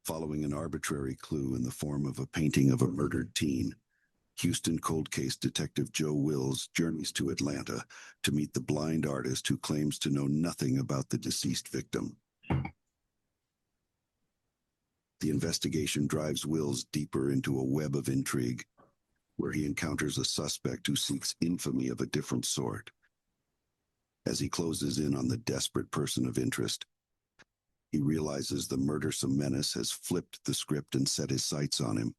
Following an arbitrary clue in the form of a painting of a murdered teen, Houston cold case detective Joe Wills journeys to Atlanta to meet the blind artist who claims to know nothing about the deceased victim. The investigation drives Wills deeper into a web of intrigue, where he encounters a suspect who seeks infamy of a different sort. As he closes in on the desperate person of interest, he realizes the murdersome menace has flipped the script and set his sights on him.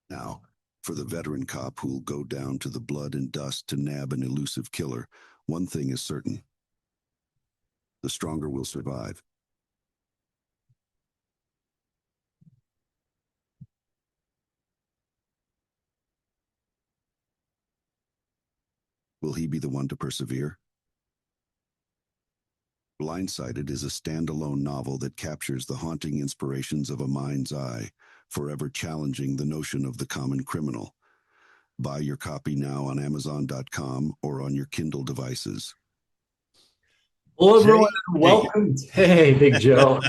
Now, for the veteran cop who'll go down to the blood and dust to nab an elusive killer, one thing is certain: the stronger will survive. Will he be the one to persevere? Blindsided is a standalone novel that captures the haunting inspirations of a mind's eye, forever challenging the notion of the common criminal. Buy your copy now on Amazon.com or on your Kindle devices. Hello, everyone, and welcome. Hey, Big Joe.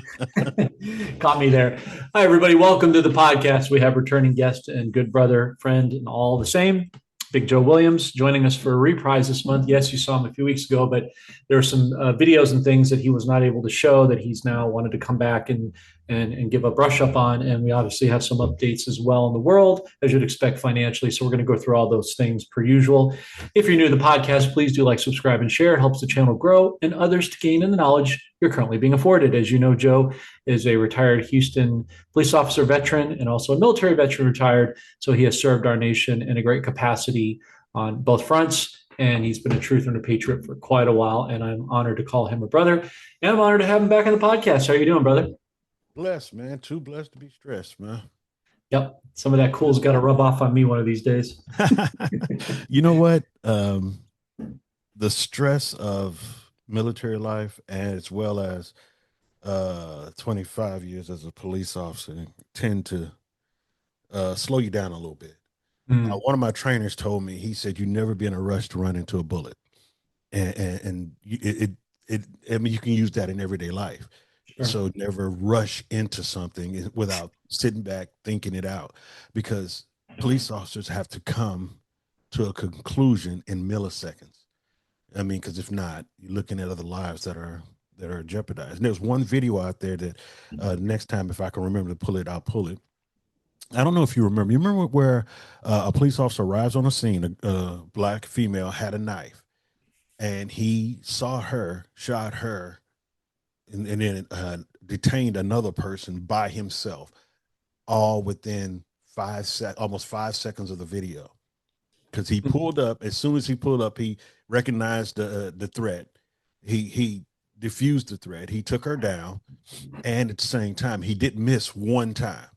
Caught me there. Hi, everybody. Welcome to the podcast. We have returning guest and good brother, friend, and all the same, Big Joe Williams, joining us for a reprise this month. Yes, you saw him a few weeks ago, but there are some videos and things that he was not able to show that he's now wanted to come back and give a brush up on. And we obviously have some updates as well in the world, as you'd expect financially. So we're going to go through all those things per usual. If you're new to the podcast, please do like, subscribe, and share. It helps the channel grow and others to gain in the knowledge you're currently being afforded. As you know, Joe is a retired Houston police officer veteran and also a military veteran retired. So he has served our nation in a great capacity on both fronts. And he's been a truther and a patriot for quite a while. And I'm honored to call him a brother. And I'm honored to have him back on the podcast. How are you doing, brother? Blessed, man. Too blessed to be stressed, man. Yep. Some of that cool's got to rub off on me one of these days. You know what? The stress of military life, as well as 25 years as a police officer, tend to slow you down a little bit. One of my trainers told me, he said, you never be in a rush to run into a bullet. And I mean, you can use that in everyday life. Sure. So never rush into something without sitting back, thinking it out, because police officers have to come to a conclusion in milliseconds. I mean, because if not, you're looking at other lives that are jeopardized. And there's one video out there that next time, if I can remember to pull it, I'll pull it. I don't know if you remember. You remember where a police officer arrives on a scene, a black female had a knife, and he saw her, shot her, and then detained another person by himself, all within almost 5 seconds of the video. Because he pulled up, as soon as he pulled up, he recognized the threat. He diffused the threat. He took her down, and at the same time, he didn't miss one time.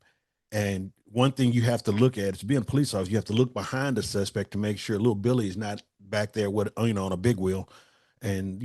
And one thing you have to look at is, being a police officer, you have to look behind the suspect to make sure little Billy is not back there with, on a big wheel. And,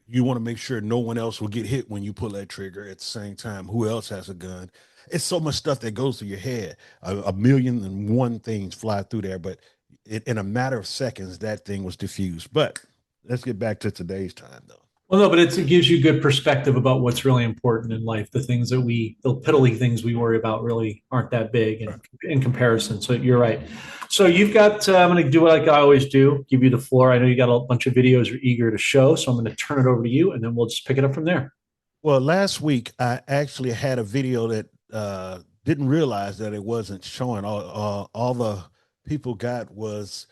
you want to make sure no one else will get hit when you pull that trigger. At the same time, who else has a gun? It's so much stuff that goes through your head. A million and one things fly through there, but in a matter of seconds, that thing was diffused. But let's get back to today's time, though. Well, no, but it gives you good perspective about what's really important in life. The things that the piddly things we worry about really aren't that big in comparison. So you're right. So you've got, I'm going to do what I always do, give you the floor. I know you got a bunch of videos you're eager to show, so I'm going to turn it over to you, and then we'll just pick it up from there. Well, last week, I actually had a video that didn't realize that it wasn't showing. All the people got was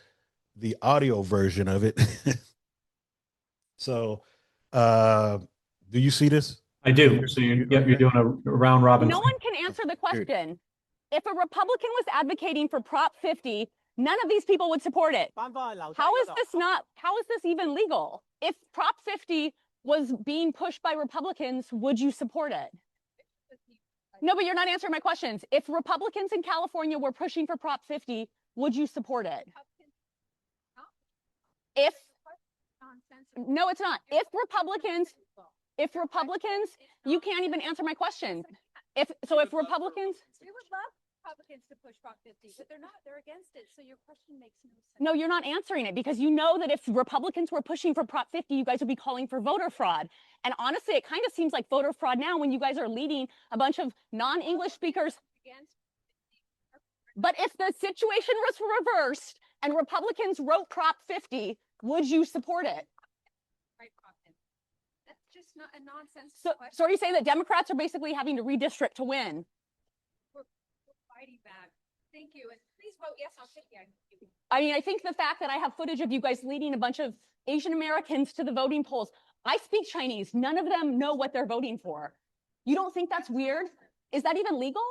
the audio version of it. So, do you see this? I do. So you're doing a round robin. No one can answer the question. If a Republican was advocating for Prop 50, none of these people would support it. How is this even legal? If Prop 50 was being pushed by Republicans, would you support it? No, but you're not answering my questions. If Republicans in California were pushing for Prop 50, would you support it? No, it's not. If Republicans, you can't even answer my question. If Republicans, Republicans to push Prop 50, but they're not. They're against it. So your question makes no sense. No, you're not answering it because you know that if Republicans were pushing for Prop 50, you guys would be calling for voter fraud. And honestly, it kind of seems like voter fraud now when you guys are leading a bunch of non-English speakers. But if the situation was reversed and Republicans wrote Prop 50, would you support it? Right, Prop 50. That's just not a nonsense. So are you saying that Democrats are basically having to redistrict to win? We're fighting back. Thank you. And please vote yes. I'll take you. I mean, I think the fact that I have footage of you guys leading a bunch of Asian Americans to the voting polls. I speak Chinese. None of them know what they're voting for. You don't think that's weird? Is that even legal?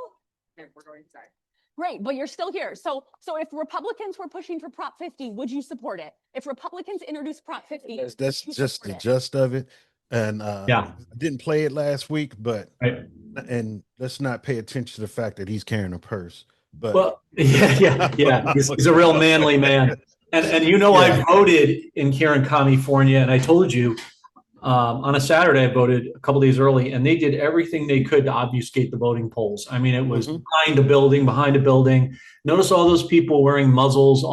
Okay, we're going inside. Great, but you're still here. So if Republicans were pushing for Prop 50, would you support it? If Republicans introduced Prop 50, that's just the gist of it. And Yeah. I didn't play it last week, but Right. and let's not pay attention to the fact that he's carrying a purse. But Well, yeah. He's a real manly man. And you know, I voted in Karen, California, and I told you on a Saturday I voted a couple days early, and they did everything they could to obfuscate the voting polls. I mean, it was behind a building. Notice all those people wearing muzzles.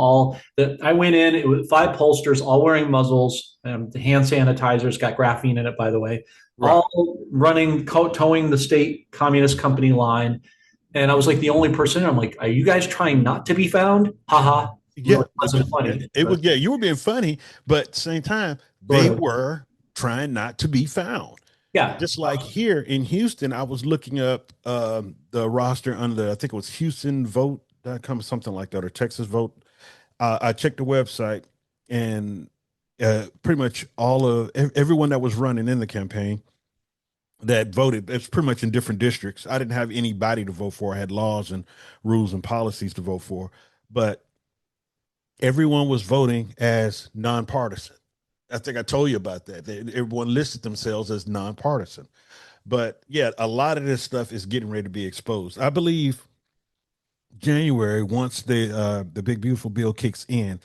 I went in, it was 5 pollsters, all wearing muzzles. The hand sanitizers got graphene in it, by the way. Right. All running, towing the state communist company line. And I was like the only person. I'm like, are you guys trying not to be found? Haha. Yeah, it wasn't funny. It was, yeah, you were being funny, but at the same time, they were trying not to be found. Yeah. Just like here in Houston, I was looking up the roster under, I think it was HoustonVote.com, something like that, or Texas Vote. I checked the website, and pretty much everyone that was running in the campaign that voted, it's pretty much in different districts. I didn't have anybody to vote for. I had laws and rules and policies to vote for, but everyone was voting as nonpartisan. I think I told you about that. Everyone listed themselves as nonpartisan. But yeah, a lot of this stuff is getting ready to be exposed. I believe January, once the big beautiful bill kicks in,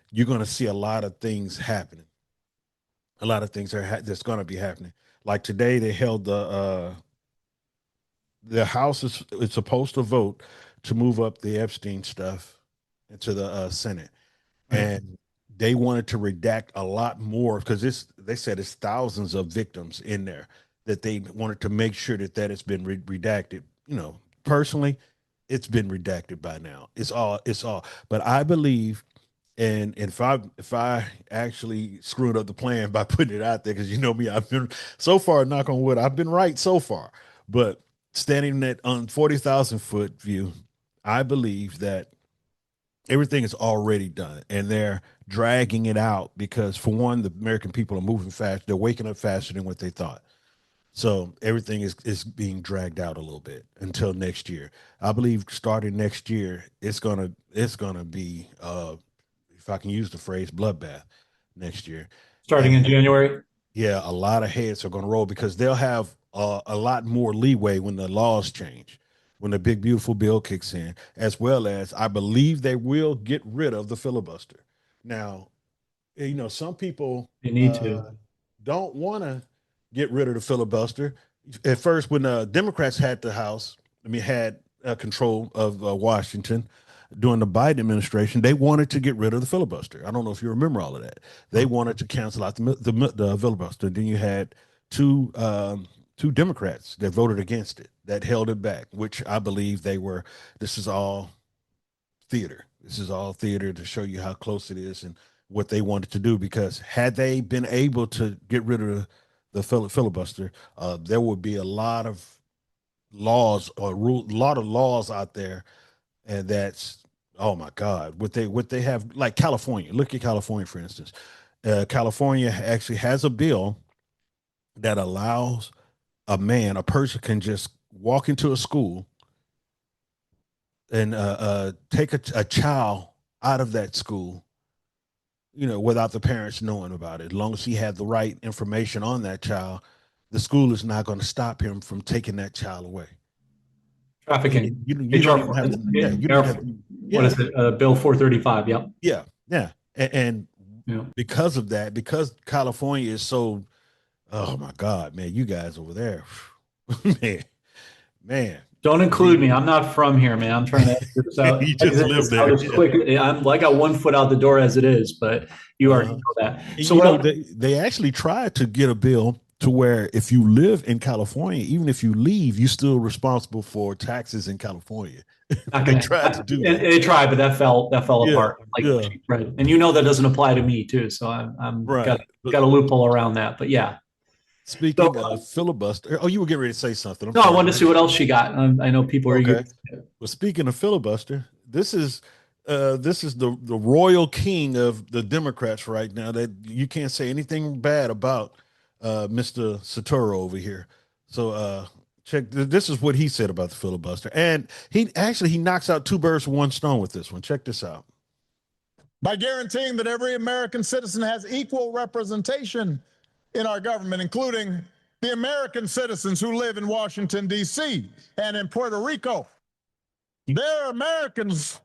you're going to see a lot of things happening. A lot of things that's going to be happening. Like today, they held the House is supposed to vote to move up the Epstein stuff into the Senate, and they wanted to redact a lot more because they said it's thousands of victims in there that they wanted to make sure that has been redacted. You know, personally, it's been redacted by now. It's all. But I believe. And if I actually screwed up the plan by putting it out there, because you know me, I've been so far, knock on wood, I've been right so far. But standing at on 40,000 foot view, I believe that everything is already done, and they're dragging it out because, for one, the American people are moving fast. They're waking up faster than what they thought. So everything is being dragged out a little bit until next year. I believe starting next year, it's gonna be if I can use the phrase, bloodbath next year. Starting in January? Yeah, a lot of heads are going to roll because they'll have a lot more leeway when the laws change, when the big, beautiful bill kicks in, as well as I believe they will get rid of the filibuster. Now, you know, some people don't want to get rid of the filibuster. At first, when Democrats had the House, had control of Washington, during the Biden administration, they wanted to get rid of the filibuster. I don't know if you remember all of that. They wanted to cancel out the filibuster. Then you had two Democrats that voted against it, that held it back, which I believe this is all theater. This is all theater to show you how close it is and what they wanted to do, because had they been able to get rid of the filibuster, there would be a lot of laws out there, and that's, oh my God, what they have, like California. Look at California, for instance. California actually has a bill that allows a person can just walk into a school and take a child out of that school, without the parents knowing about it. As long as he had the right information on that child, the school is not going to stop him from taking that child away. Trafficking. You don't even have to. What is it? Bill 435. Yep. Yeah. And because of that, because California is so, oh my God, man, you guys over there, man, Don't include me. I'm not from here, man. I'm trying to exit this out. You just live there. As quickly. I got 1 foot out the door as it is, but you already know that. So they actually tried to get a bill to where if you live in California, even if you leave, you're still responsible for taxes in California. They tried to do that. They tried, but that fell apart. Right. And you know that doesn't apply to me too. So I'm got a loophole around that. But yeah. Speaking of filibuster, you were getting ready to say something. I wanted to see what else she got. I know people are okay. Well, speaking of filibuster, this is the royal king of the Democrats right now. That you can't say anything bad about Mr. Saturo over here. So check. This is what he said about the filibuster, and he knocks out 2 birds with 1 stone with this one. Check this out. By guaranteeing that every American citizen has equal representation in our government, including the American citizens who live in Washington, D.C. and in Puerto Rico. They're Americans.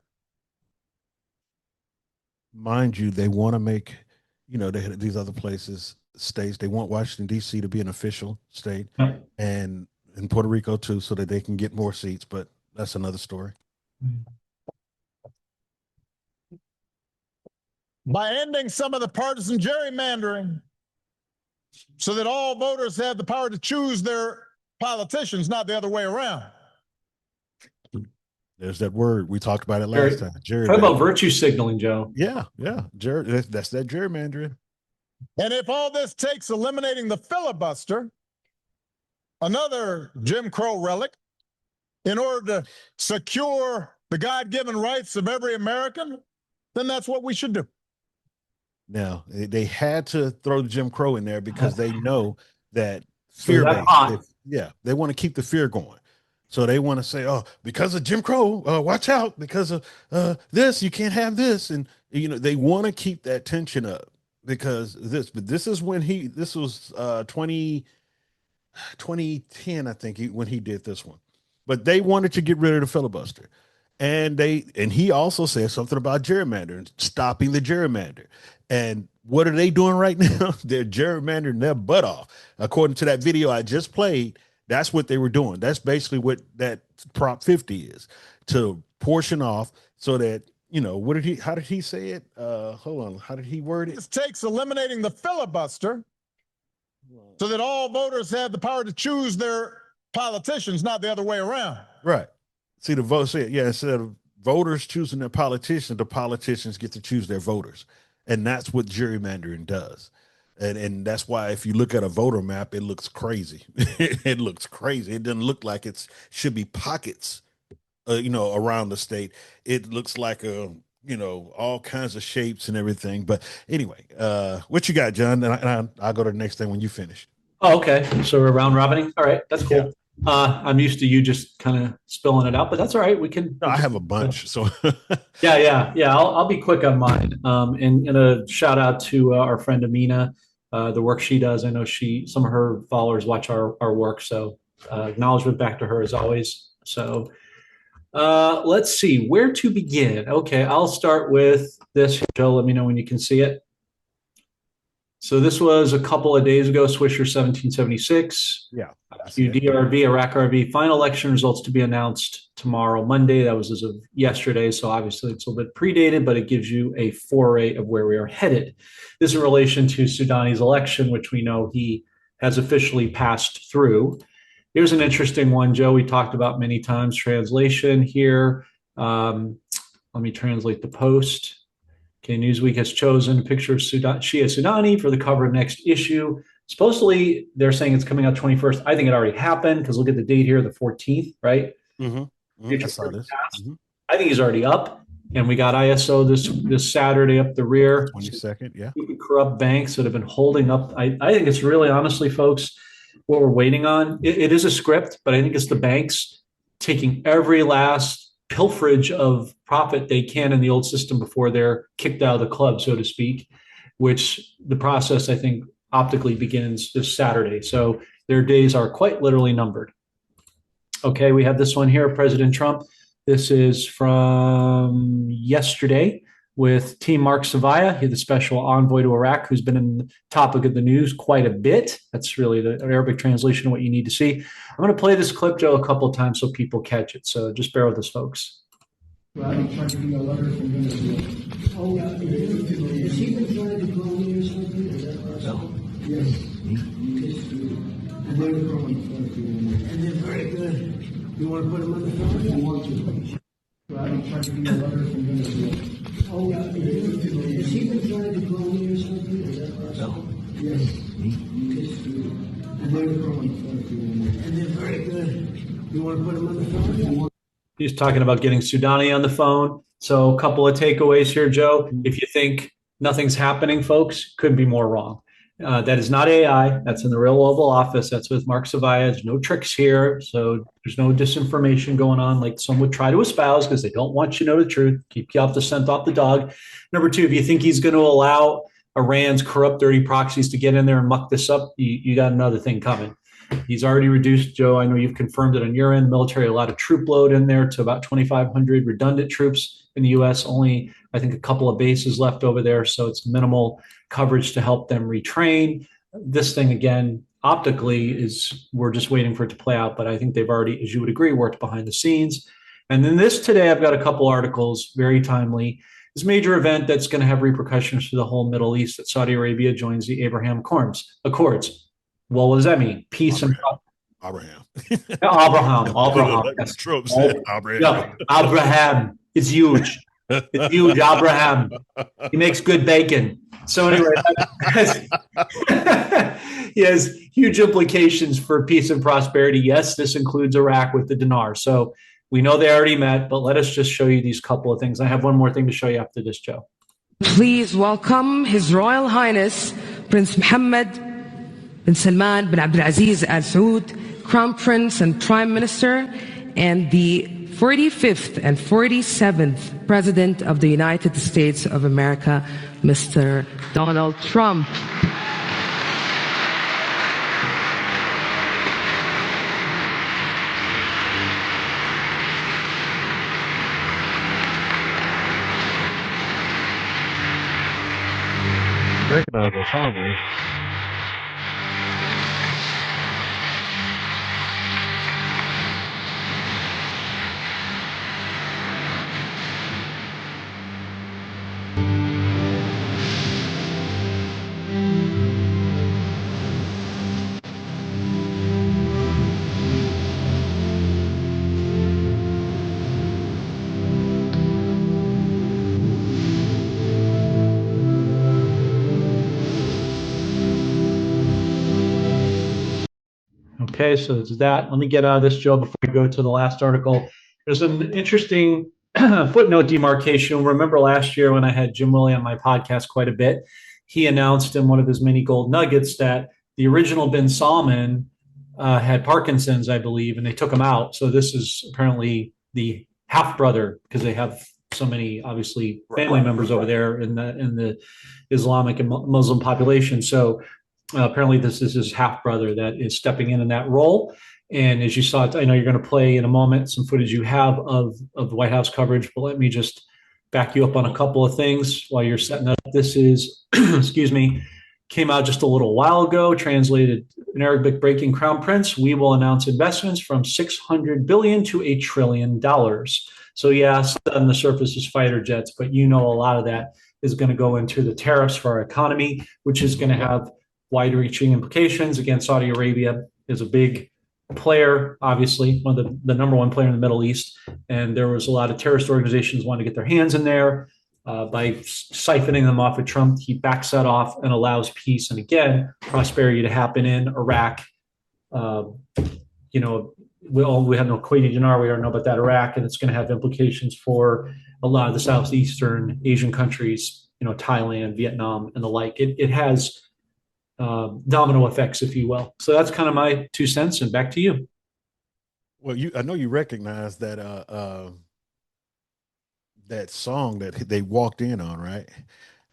Mind you, they want to make, these other places, states, they want Washington, D.C. to be an official state, and in Puerto Rico too, so that they can get more seats, but that's another story. By ending some of the partisan gerrymandering, so that all voters have the power to choose their politicians, not the other way around. There's that word. We talked about it last time. Talk about virtue signaling, Joe. Yeah. That's that gerrymandering. And if all this takes eliminating the filibuster, another Jim Crow relic, in order to secure the God-given rights of every American, then that's what we should do. Now, they had to throw the Jim Crow in there because they know that fear. They want to keep the fear going. So they want to say, because of Jim Crow, watch out, because of this, you can't have this. And, they want to keep that tension up because this is when this was 2010, I think, when he did this one. But they wanted to get rid of the filibuster. And he also said something about gerrymandering, stopping the gerrymander. And what are they doing right now? They're gerrymandering their butt off. According to that video I just played, that's what they were doing. That's basically what that Prop 50 is, to portion off so that, how did he say it? Hold on. How did he word it? This takes eliminating the filibuster so that all voters have the power to choose their politicians, not the other way around. Right. See, the vote said, instead of voters choosing their politicians, the politicians get to choose their voters. And that's what gerrymandering does. And that's why if you look at a voter map, it looks crazy. It looks crazy. It doesn't look like it should be pockets, around the state. It looks like all kinds of shapes and everything. But anyway, what you got, John? And I'll go to the next thing when you finish. Oh, okay. So we're round robining. All right. That's cool. Yeah. I'm used to you just kind of spilling it out, but that's all right. We can. No, I have a bunch. So yeah. I'll be quick on mine. And a shout out to our friend Amina, the work she does. I know some of her followers watch our work. So acknowledgement back to her as always. So let's see where to begin. Okay. I'll start with this. Joe, let me know when you can see it. So this was a couple of days ago, Swisher 1776. Yeah. UDRV, Iraq RV, final election results to be announced tomorrow, Monday. That was as of yesterday. So obviously it's a little bit predated, but it gives you a foray of where we are headed. This is in relation to Soudani's election, which we know he has officially passed through. Here's an interesting one, Joe, we talked about many times. Translation here. Let me translate the post. Okay, Newsweek has chosen a picture of Shia Soudani for the cover of next issue. Supposedly, they're saying it's coming out 21st. I think it already happened because look at the date here, the 14th, right? Mm-hmm. I saw this. Mm-hmm. I think he's already up. And we got ISO this Saturday up the rear. 22nd, yeah. Corrupt banks that have been holding up. I think it's really, honestly, folks, what we're waiting on. It is a script, but I think it's the banks taking every last pilferage of profit they can in the old system before they're kicked out of the club, so to speak, which the process, I think, optically begins this Saturday. So their days are quite literally numbered. Okay, we have this one here, President Trump. This is from yesterday, with Team Mark Savaya. He's the special envoy to Iraq, who's been in the topic of the news quite a bit. That's really the Arabic translation of what you need to see. I'm going to play this clip, Joe, a couple of times so people catch it. So just bear with us, folks. Well, I'm trying to get a letter from Venezuela. Oh, yeah. Has he been trying to call me or something? Is that possible? No. Yes. And they were on the phone. And they're very good. You want to put them on the phone? I want to. Well, I'm trying to get a letter from Venezuela. Oh, yeah. Has he been trying to call me or something? Is that possible? No. Yes. And they were on the phone. And they're very good. You want to put them on the phone? I want. He's talking about getting Soudani on the phone. So a couple of takeaways here, Joe. If you think nothing's happening, folks, couldn't be more wrong. That is not AI. That's in the real Oval Office. That's with Mark Savaya. There's no tricks here. So there's no disinformation going on like some would try to espouse because they don't want you to know the truth. Keep you off the scent off the dog. Number two, if you think he's going to allow Iran's corrupt, dirty proxies to get in there and muck this up, you got another thing coming. He's already reduced, Joe, I know you've confirmed it on your end, military, a lot of troop load in there to about 2,500 redundant troops in the U.S., only, I think, a couple of bases left over there. So it's minimal coverage to help them retrain. This thing, again, optically is, we're just waiting for it to play out. But I think they've already, as you would agree, worked behind the scenes. And then this today, I've got a couple articles, very timely. This major event that's going to have repercussions for the whole Middle East, that Saudi Arabia joins the Abraham Accords. Well, what does that mean? Peace Abraham. Abraham. Yes. Trump said Abraham. Yeah, Abraham. It's huge. It's huge. Abraham. He makes good bacon. So anyway, he has huge implications for peace and prosperity. Yes, this includes Iraq with the dinar. So we know they already met, but let us just show you these couple of things. I have one more thing to show you after this, Joe. Please welcome His Royal Highness Prince Mohammed bin Salman bin Abdulaziz Al Saud, Crown Prince and Prime Minister, and the 45th and 47th President of the United States of America, Mr. Donald Trump. Recognize the song, man. Okay, so it's that. Let me get out of this, Joe, before we go to the last article. There's an interesting footnote demarcation. Remember last year when I had Jim Willie on my podcast quite a bit, he announced in one of his many gold nuggets that the original bin Salman had Parkinson's, I believe, and they took him out. So this is apparently the half brother, because they have so many, obviously, family members over there in the Islamic and Muslim population. So apparently this is his half brother that is stepping in that role. And as you saw, I know you're going to play in a moment some footage you have of the White House coverage, but let me just back you up on a couple of things while you're setting up. This is, excuse me, came out just a little while ago, translated in Arabic, breaking Crown Prince. We will announce investments from $600 billion to $1 trillion. So yes, on the surface is fighter jets, but you know a lot of that is going to go into the tariffs for our economy, which is going to have wide-reaching implications. Again, Saudi Arabia is a big player, obviously, one of the number one player in the Middle East. And there was a lot of terrorist organizations wanting to get their hands in there. By siphoning them off of Trump, he backs that off and allows peace and, again, prosperity to happen in Iraq. We have no Kuwaiti dinar. We don't know about that Iraq, and it's going to have implications for a lot of the Southeastern Asian countries, Thailand, Vietnam, and the like. It has domino effects, if you will. So that's kind of my 2 cents, and back to you. Well, I know you recognize that that song that they walked in on, right?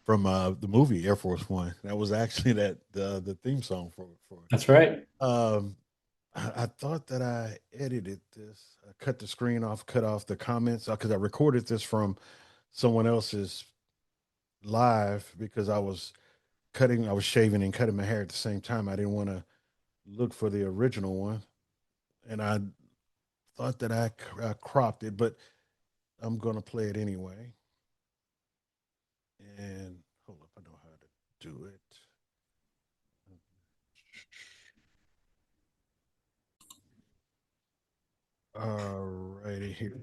From the movie Air Force One. That was actually the theme song for That's right. I thought that I edited this. I cut the screen off, cut off the comments because I recorded this from someone else's live because I was shaving and cutting my hair at the same time. I didn't want to look for the original one, and I thought that I cropped it, but I'm gonna play it anyway. And hold up, I know how to do it. All righty here.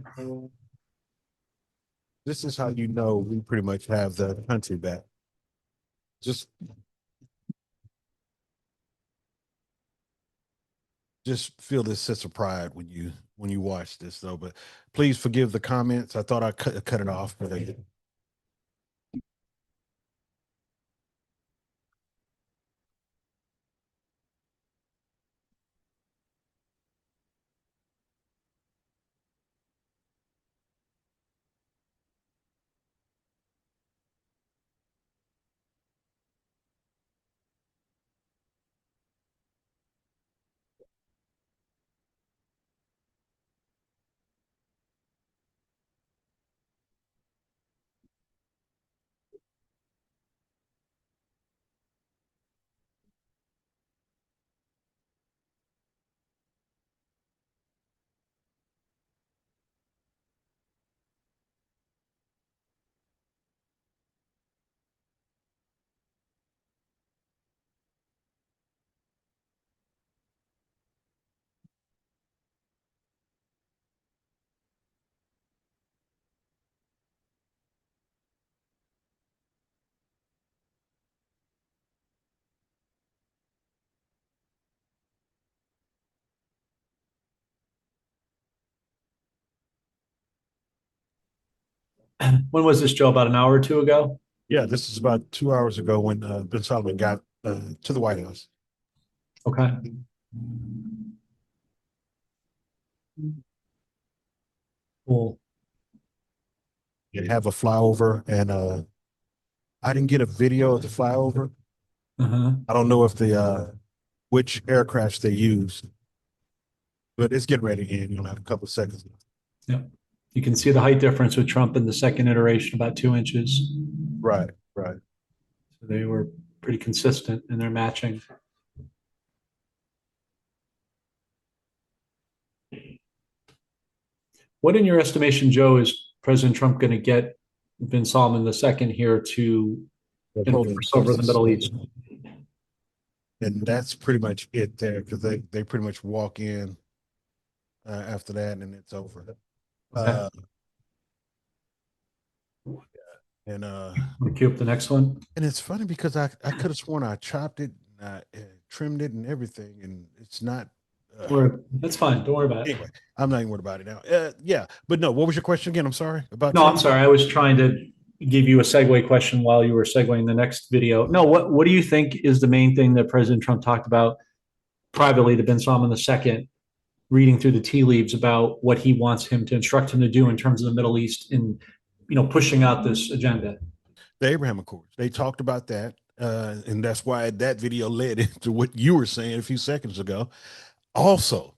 This is how you know we pretty much have the country back. Just feel this sense of pride when you watch this though. But please forgive the comments. I thought I cut it off, but I didn't. When was this, Joe? About an hour or two ago? Yeah, this is about 2 hours ago when Ben Solomon got to the White House. Okay. Cool. You have a flyover, and I didn't get a video of the flyover. Uh-huh. I don't know if which aircrafts they used, but it's getting ready to end. You'll have a couple of seconds. Yeah. You can see the height difference with Trump in the second iteration, about 2 inches. Right, right. So they were pretty consistent in their matching. What, in your estimation, Joe, is President Trump going to get bin Salman II here to enforce over the Middle East? And that's pretty much it there, because they pretty much walk in after that and it's over. Okay. And Want to cue up the next one? and it's funny because I could have sworn I chopped it, trimmed it, and everything, and it's not. That's fine. Don't worry about it. Anyway, I'm not even worried about it now. Yeah, but no. What was your question again? I'm sorry about. No, Trump? I'm sorry. I was trying to give you a segue question while you were segueing the next video. No, what do you think is the main thing that President Trump talked about privately to bin Salman II, reading through the tea leaves about what he wants him to instruct him to do in terms of the Middle East in, pushing out this agenda? The Abraham Accords. They talked about that, and that's why that video led into what you were saying a few seconds ago. Also,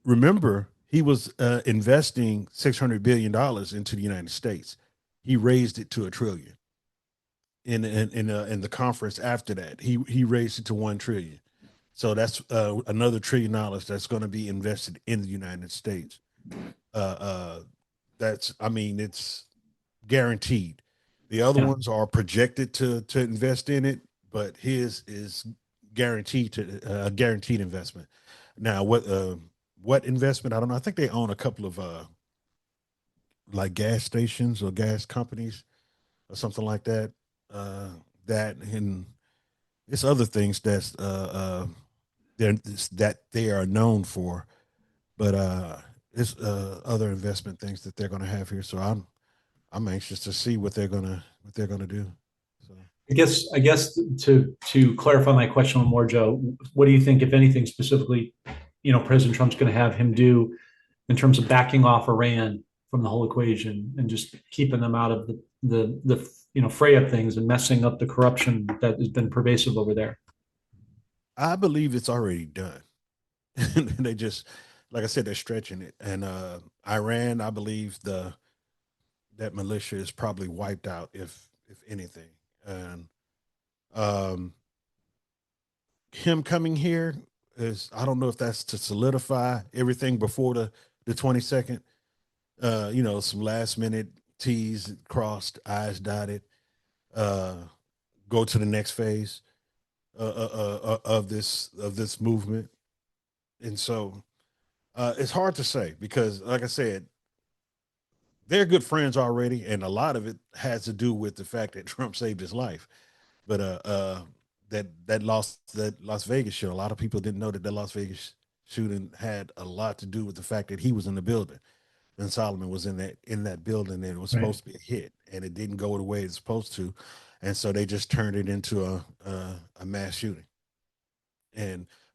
remember he was investing $600 billion into the United States. He raised it to $1 trillion. In the conference after that, he raised it to $1 trillion. So that's another $1 trillion that's going to be invested in the United States. It's guaranteed. The other ones are projected to invest in it, but his is guaranteed to guaranteed investment. Now, what investment? I don't know. I think they own a couple of like gas stations or gas companies or something like that. That and it's other things that they are known for, but it's other investment things that they're going to have here. So I'm anxious to see what they're gonna do. So. I guess to clarify my question a little more, Joe, what do you think, if anything, specifically, President Trump's going to have him do in terms of backing off Iran from the whole equation and just keeping them out of the fray of things and messing up the corruption that has been pervasive over there? I believe it's already done. They just, like I said, they're stretching it. And Iran, I believe that militia is probably wiped out if anything. And him coming here is, I don't know if that's to solidify everything before the 22nd. Some last minute T's crossed, I's dotted, go to the next phase of this movement. And so it's hard to say because, like I said, they're good friends already, and a lot of it has to do with the fact that Trump saved his life. But that Las Vegas show, a lot of people didn't know that Las Vegas shooting had a lot to do with the fact that he was in the building, and Solomon was in that building, and it was supposed to be a hit, and it didn't go the way it's supposed to, and so they just turned it into a mass shooting.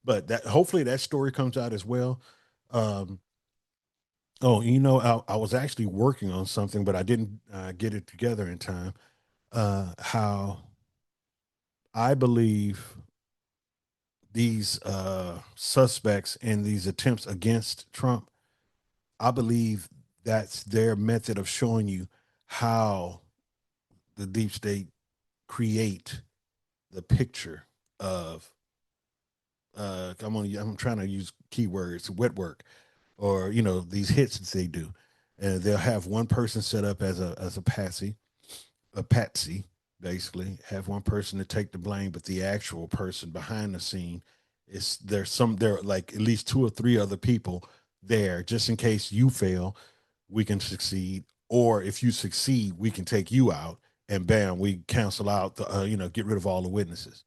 But that hopefully that story comes out as well. I was actually working on something, but I didn't get it together in time. How I believe these suspects and these attempts against Trump, I believe that's their method of showing you how the deep state create the picture of I'm trying to use keywords, wet work, or these hits that they do, and they'll have one person set up as a patsy, basically have one person to take the blame, but the actual person behind the scene there are like at least 2 or 3 other people there just in case you fail, we can succeed, or if you succeed, we can take you out, and bam, we cancel out get rid of all the witnesses.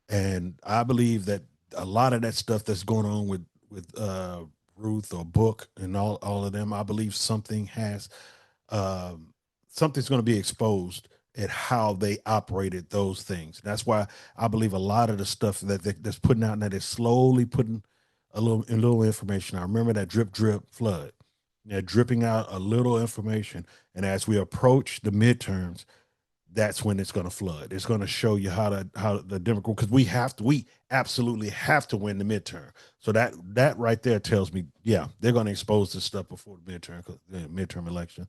And I believe that a lot of that stuff that's going on with Ruth or Book and all of them, I believe something's going to be exposed at how they operated those things. That's why I believe a lot of the stuff that's putting out now, they're slowly putting a little information. I remember that drip flood. They're dripping out a little information, and as we approach the midterms, that's when it's going to flood. It's going to show you how the Democrat, because we absolutely have to win the midterm. So that right there tells me, yeah, they're going to expose this stuff before the midterm election.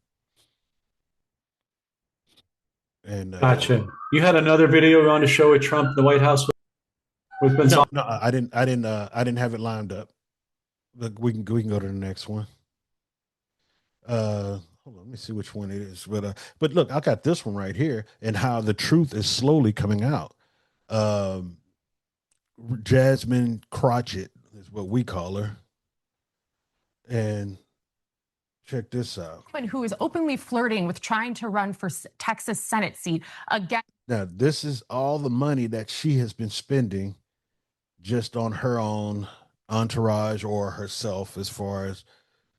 And gotcha. You had another video you wanted to show with Trump in the White House with Ben Solomon? No, I didn't have it lined up. But we can go to the next one. Hold on, let me see which one it is. But look, I got this one right here, and how the truth is slowly coming out. Jasmine Crotchet is what we call her. And check this out. Who is openly flirting with trying to run for Texas Senate seat again. Now, this is all the money that she has been spending just on her own entourage or herself, as far as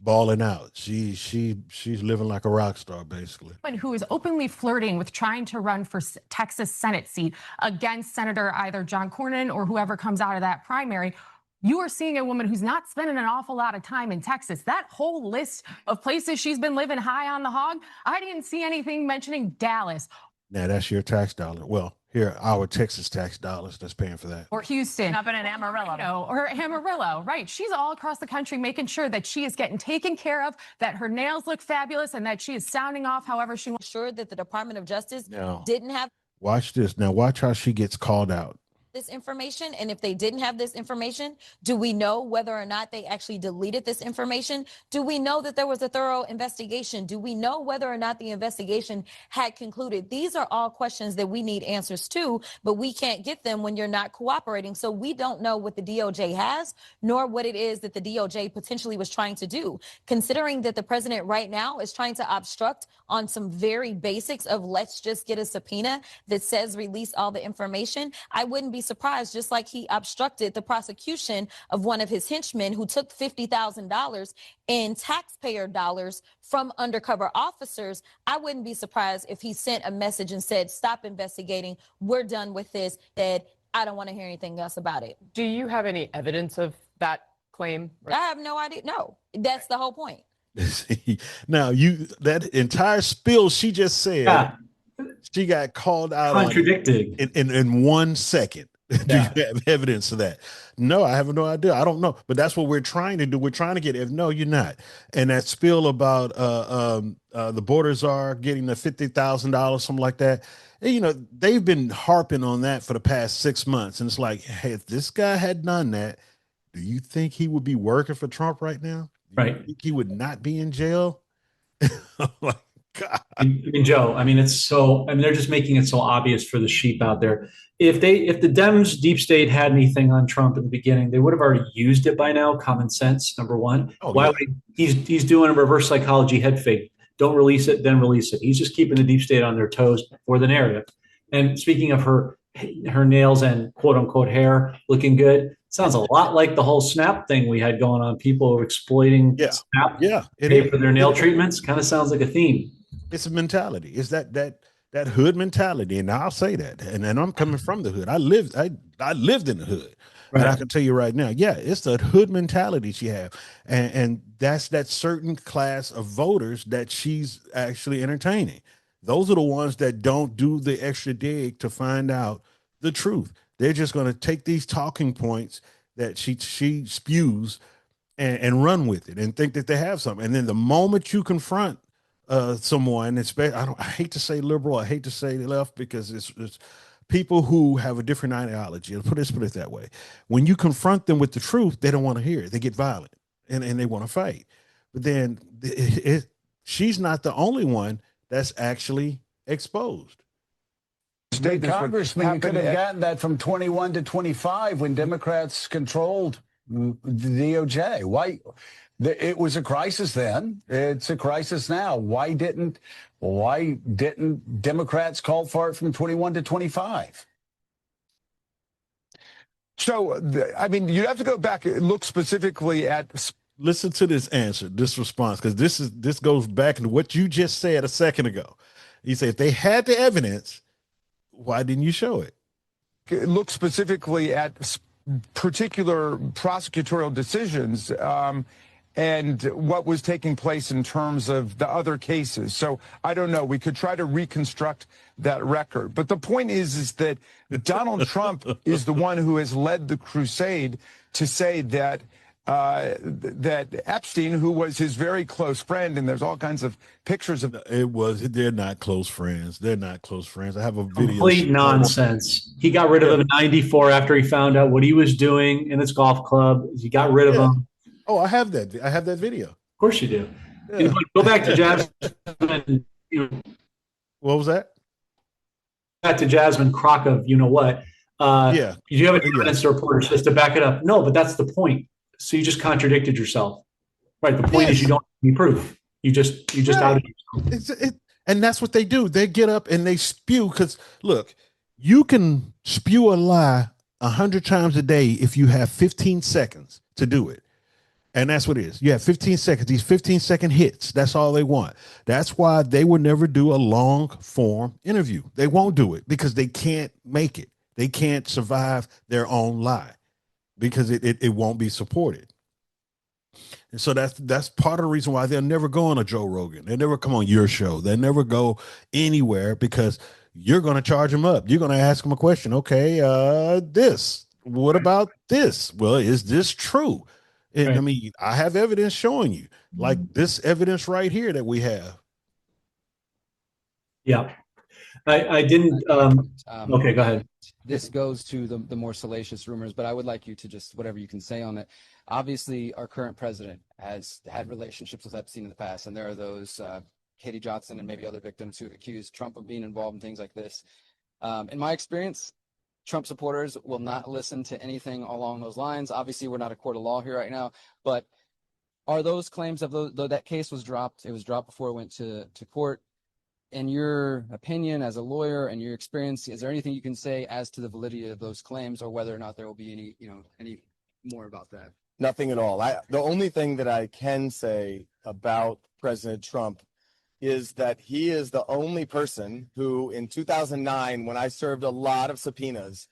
balling out. She's living like a rock star, basically. Who is openly flirting with trying to run for Texas Senate seat against Senator either John Cornyn or whoever comes out of that primary. You are seeing a woman who's not spending an awful lot of time in Texas. That whole list of places she's been living high on the hog, I didn't see anything mentioning Dallas. Now, that's your tax dollar. Well, here, our Texas tax dollars that's paying for that. Or Houston. Up in an Amarillo. Or Amarillo, right. She's all across the country making sure that she is getting taken care of, that her nails look fabulous, and that she is sounding off however she wants. Sure that the Department of Justice Now, didn't have watch this. Now, watch how she gets called out. this information, and if they didn't have this information, do we know whether or not they actually deleted this information? Do we know that there was a thorough investigation? Do we know whether or not the investigation had concluded? These are all questions that we need answers to, but we can't get them when you're not cooperating. So we don't know what the DOJ has, nor what it is that the DOJ potentially was trying to do. Considering that the president right now is trying to obstruct on some very basics of let's just get a subpoena that says release all the information, I wouldn't be surprised, just like he obstructed the prosecution of one of his henchmen who took $50,000 in taxpayer dollars from undercover officers. I wouldn't be surprised if he sent a message and said, stop investigating. We're done with this. That I don't want to hear anything else about it. Do you have any evidence of that claim? I have no idea. No, that's the whole point. Now, that entire spill she just said, she got called out contradicting in 1 second. Do you have evidence of that? No, I have no idea. I don't know. But that's what we're trying to do. We're trying to get if no, you're not. And that spill about the borders are getting the $50,000, something like that. And, you know, they've been harping on that for the past 6 months. And it's like, hey, if this guy had done that, do you think he would be working for Trump right now? Do you think he would not be in jail? Like, God. I mean, Joe, I mean, they're just making it so obvious for the sheep out there. If the Dems deep state had anything on Trump in the beginning, they would have already used it by now. Common sense, number one. Why would he's doing a reverse psychology head fake. Don't release it, then release it. He's just keeping the deep state on their toes for the narrative. And speaking of her nails and quote unquote hair looking good, sounds a lot like the whole Snap thing we had going on. People exploiting Snap pay for their nail treatments. Kind of sounds like a theme. It's a mentality. It's that hood mentality, and I'll say that. And I'm coming from the hood. I lived in the hood, and I can tell you right now, it's the hood mentality she have, and that's that certain class of voters that she's actually entertaining. Those are the ones that don't do the extra dig to find out the truth. They're just going to take these talking points that she spews and run with it and think that they have something. And then the moment you confront someone, especially, I hate to say liberal, I hate to say left, because it's people who have a different ideology. Let's put it that way. When you confront them with the truth, they don't want to hear it. They get violent and they want to fight. But then she's not the only one that's actually exposed. State congressman could have gotten that from 21 to 25 when Democrats controlled the DOJ. Why? It was a crisis then. It's a crisis now. Why didn't Democrats call for it from 21 to 25? So, I mean, you have to go back and look specifically at. Listen to this answer, this response, because this goes back to what you just said a second ago. You say if they had the evidence, why didn't you show it? Look specifically at particular prosecutorial decisions and what was taking place in terms of the other cases. So I don't know. We could try to reconstruct that record. But the point is that Donald Trump is the one who has led the crusade to say that that Epstein, who was his very close friend, and there's all kinds of pictures of they're not close friends. They're not close friends. I have a video. Complete nonsense. He got rid of him in '94 after he found out what he was doing in his golf club. He got rid of him. Oh, I have that. I have that video. Of course you do. Yeah. Go back to Jasmine. What was that? Back to Jasmine Crock of you know what. Do you have any evidence to reporters just to back it up? No, but that's the point. So you just contradicted yourself. Right. The point is you don't need proof. You just outed yourself. And that's what they do. They get up and they spew. Because look, you can spew a lie 100 times a day if you have 15 seconds to do it. And that's what it is. You have 15 seconds, these 15-second hits. That's all they want. That's why they will never do a long form interview. They won't do it because they can't make it. They can't survive their own lie because it won't be supported. And so that's part of the reason why they'll never go on a Joe Rogan. They'll never come on your show. They'll never go anywhere because you're going to charge them up. You're going to ask them a question. Okay, what about this? Well, is this true? And I mean, I have evidence showing you, like this evidence right here that we have. Yeah, I didn't. Okay, go ahead. This goes to the more salacious rumors, but I would like you to just whatever you can say on it. Obviously, our current president has had relationships with Epstein in the past, and there are those Katie Johnson and maybe other victims who have accused Trump of being involved in things like this. In my experience, Trump supporters will not listen to anything along those lines. Obviously, we're not a court of law here right now, but are those claims of though that case was dropped, it was dropped before it went to court. In your opinion as a lawyer and your experience, is there anything you can say as to the validity of those claims or whether or not there will be any more about that? Nothing at all. The only thing that I can say about President Trump is that he is the only person who in 2009, when I served a lot of subpoenas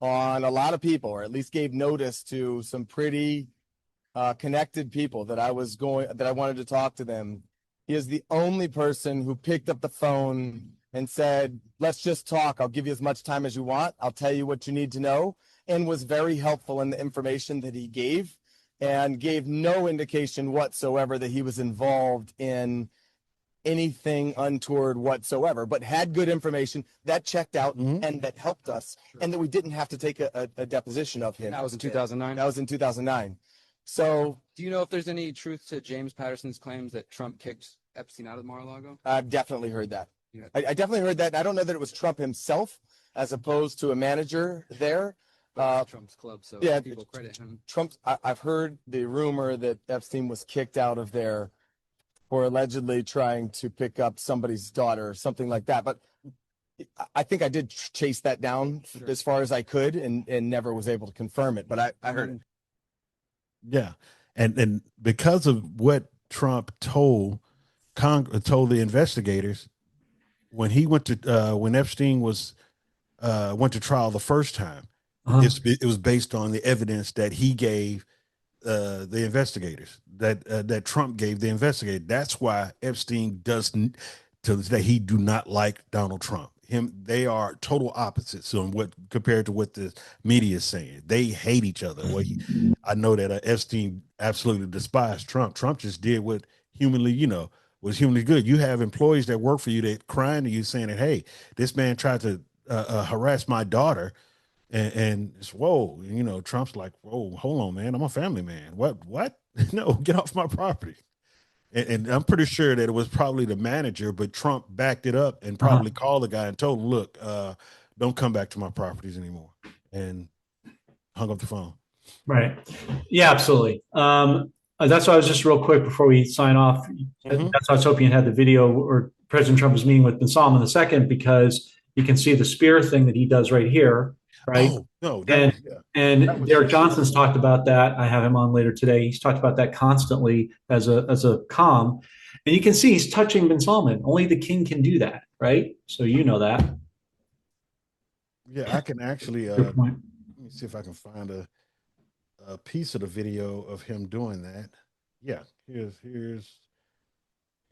on a lot of people, or at least gave notice to some pretty connected people that I wanted to talk to them, he is the only person who picked up the phone and said, let's just talk. I'll give you as much time as you want. I'll tell you what you need to know, and was very helpful in the information that he gave, and gave no indication whatsoever that he was involved in anything untoward whatsoever, but had good information that checked out and that helped us, and that we didn't have to take a deposition of him. That was in 2009? That was in 2009. So, do you know if there's any truth to James Patterson's claims that Trump kicked Epstein out of Mar-a-Lago? I've definitely heard that. I definitely heard that. And I don't know that it was Trump himself as opposed to a manager there. Trump's club, so yeah, people credit him. I've heard the rumor that Epstein was kicked out of there for allegedly trying to pick up somebody's daughter or something like that. But I think I did chase that down as far as I could, and never was able to confirm it. But I heard it. Yeah. And because of what Trump told the investigators when he went to when Epstein went to trial the first time, it was based on the evidence that he gave the investigators, that Trump gave the investigators. That's why Epstein doesn't, to this day, he do not like Donald Trump. They are total opposites on what, compared to what the media is saying. They hate each other. Well, I know that Epstein absolutely despised Trump. Trump just did what was humanly good. You have employees that work for you that crying to you saying that, hey, this man tried to harass my daughter. And it's, whoa, Trump's like, whoa, hold on, man. I'm a family man. What? No, get off my property. And I'm pretty sure that it was probably the manager, but Trump backed it up and probably called the guy and told him, look, don't come back to my properties anymore, and hung up the phone. Right. Yeah, absolutely. That's why I was just real quick before we sign off. That's why I was hoping you had the video or President Trump was meeting with bin Salman II, because you can see the spear thing that he does right here. Right. Oh, no, and Derek Johnson's talked about that. I have him on later today. He's talked about that constantly as a comm. And you can see he's touching bin Salman. Only the king can do that, right? So you know that. Yeah, I can actually let me see if I can find a piece of the video of him doing that. Yeah, here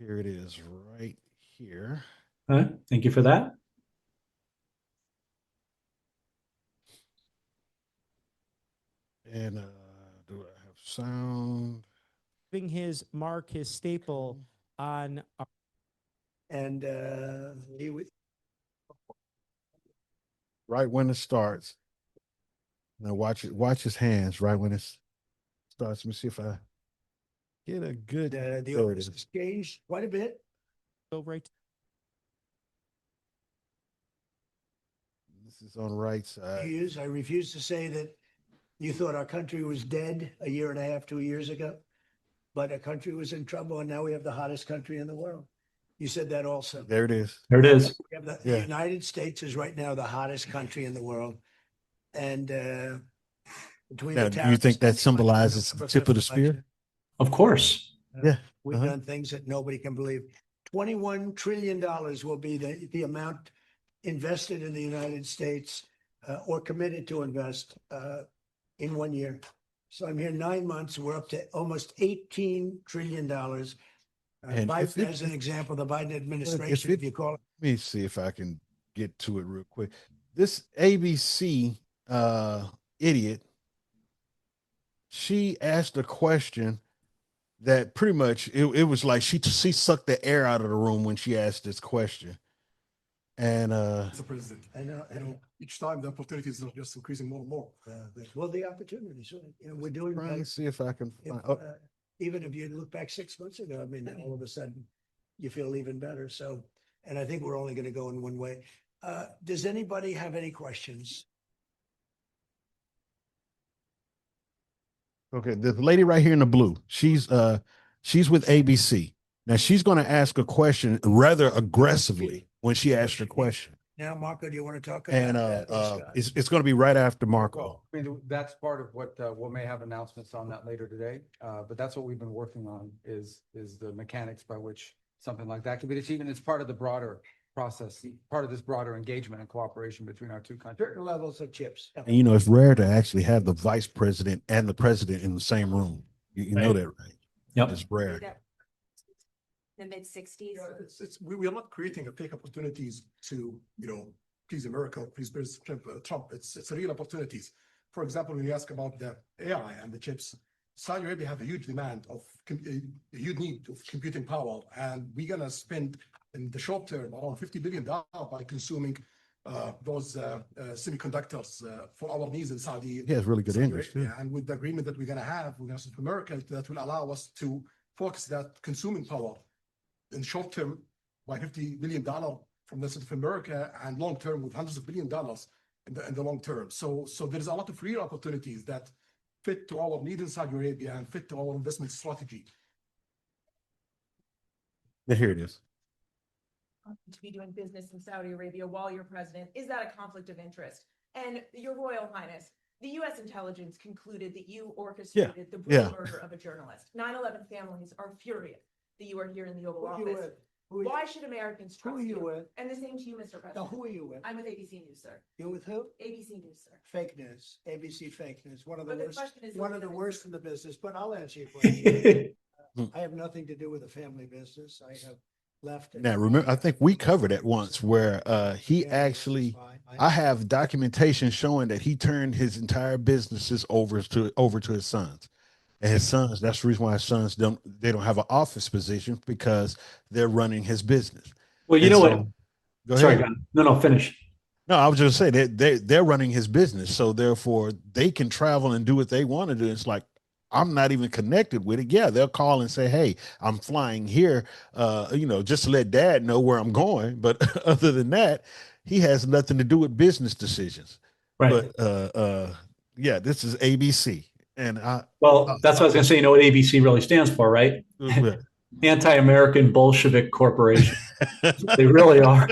it is right here. All right. Thank you for that. And do I have sound? His mark, his staple on. And he would. Right when it starts. Now watch his hands right when it starts. Let me see if I get a good. The office has changed quite a bit. Go right. This is on the right side. I refuse to say that you thought our country was dead a year and a half, 2 years ago, but our country was in trouble, and now we have the hottest country in the world. You said that also. There it is. There it is. We have the United States is right now the hottest country in the world, and between now, the do you think that symbolizes the tip of the spear? Of course. Yeah. We've done things that nobody can believe. $21 trillion will be the amount invested in the United States or committed to invest in 1 year. So I'm here 9 months. We're up to almost $18 trillion. Biden, as an example, the Biden administration, if you call it. Let me see if I can get to it real quick. This ABC idiot, she asked a question that pretty much, it was like she sucked the air out of the room when she asked this question. And Mr. President, I know. Each time the opportunities are just increasing more and more. Well, the opportunities, we're doing. Trying to see if I can find. Even if you look back 6 months ago, I mean, all of a sudden you feel even better. So, and I think we're only going to go in one way. Does anybody have any questions? Okay, the lady right here in the blue, she's with ABC. Now she's going to ask a question rather aggressively when she asks her question. Now, Marco, do you want to talk about And that? it's going to be right after Marco. I mean, that's part of what we may have announcements on that later today. But that's what we've been working on is the mechanics by which something like that can be achieved. And it's part of the broader process, part of this broader engagement and cooperation between our two countries. Certain levels of chips. And it's rare to actually have the vice president and the president in the same room. You know that, right? Yep. It's rare. the mid 60s. We are not creating a fake opportunities to, please America, please Trump. It's real opportunities. For example, when you ask about the AI and the chips, Saudi Arabia have a huge demand of a huge need of computing power, and we're gonna spend in the short term around $50 billion by consuming those semiconductors for our needs in Saudi. He has really good English too. And with the agreement that we're gonna have with America, that will allow us to focus that consuming power in short term by $50 billion from the South of America, and long term with hundreds of $billions in the long term. So there's a lot of real opportunities that fit to our needs in Saudi Arabia and fit to our investment strategy. And here it is. To be doing business in Saudi Arabia while you're president, is that a conflict of interest? And Your Royal Highness, the U.S. intelligence concluded that you orchestrated the brutal murder of a journalist. 9/11 families are furious that you are here in the Oval Office. Why should Americans trust you? And the same to you, Mr. President. Now, who are you with? I'm with ABC News, sir. You're with who? ABC News, sir. Fake news, ABC fake news. One of the But the worst. question is One of the legitimate. worst in the business. But I'll answer your question. I have nothing to do with the family business. I have left. Now, remember, I think we covered it once where he actually, I have documentation showing that he turned his entire businesses over to his sons. And his sons, that's the reason why his sons don't have an office position, because they're running his business. Well, you know what? Go Sorry, ahead. no, finish. No, I was just saying they're running his business, so therefore they can travel and do what they want to do. It's like, I'm not even connected with it. Yeah, they'll call and say, "Hey, I'm flying here," just to let Dad know where I'm going. But other than that, he has nothing to do with business decisions. Right. But yeah, this is ABC, and that's what I was going to say. You know what ABC really stands for, right? Anti-American Bolshevik Corporation. They really are.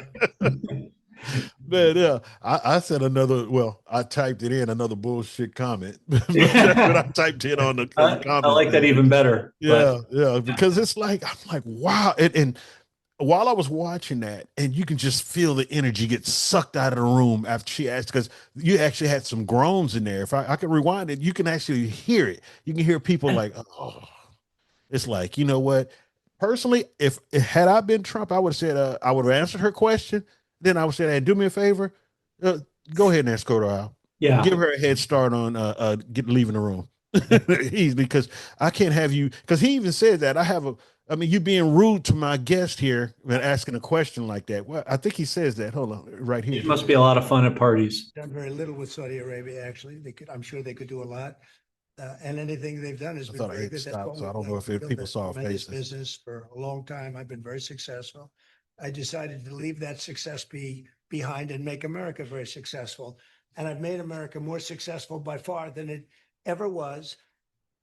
But yeah, I said I typed it in another bullshit comment. But I typed it on the comment. I like that even better. Yeah, because it's like, I'm like, wow. And while I was watching that, and you can just feel the energy get sucked out of the room after she asked, because you actually had some groans in there. If I can rewind it, you can actually hear it. You can hear people like, oh, it's like, you know what? Personally, if had I been Trump, I would have said, I would have answered her question. Then I would say, hey, do me a favor. Go ahead and escort her out. Yeah. Give her a head start on leaving the room. Because I can't have you, because he even said that you being rude to my guest here and asking a question like that. Well, I think he says that. Hold on, right here. It must be a lot of fun at parties. Done very little with Saudi Arabia, actually. I'm sure they could do a lot. And anything they've done has been very good. Stop, so I don't know if people saw faces. Business for a long time. I've been very successful. I decided to leave that success behind and make America very successful. And I've made America more successful by far than it ever was,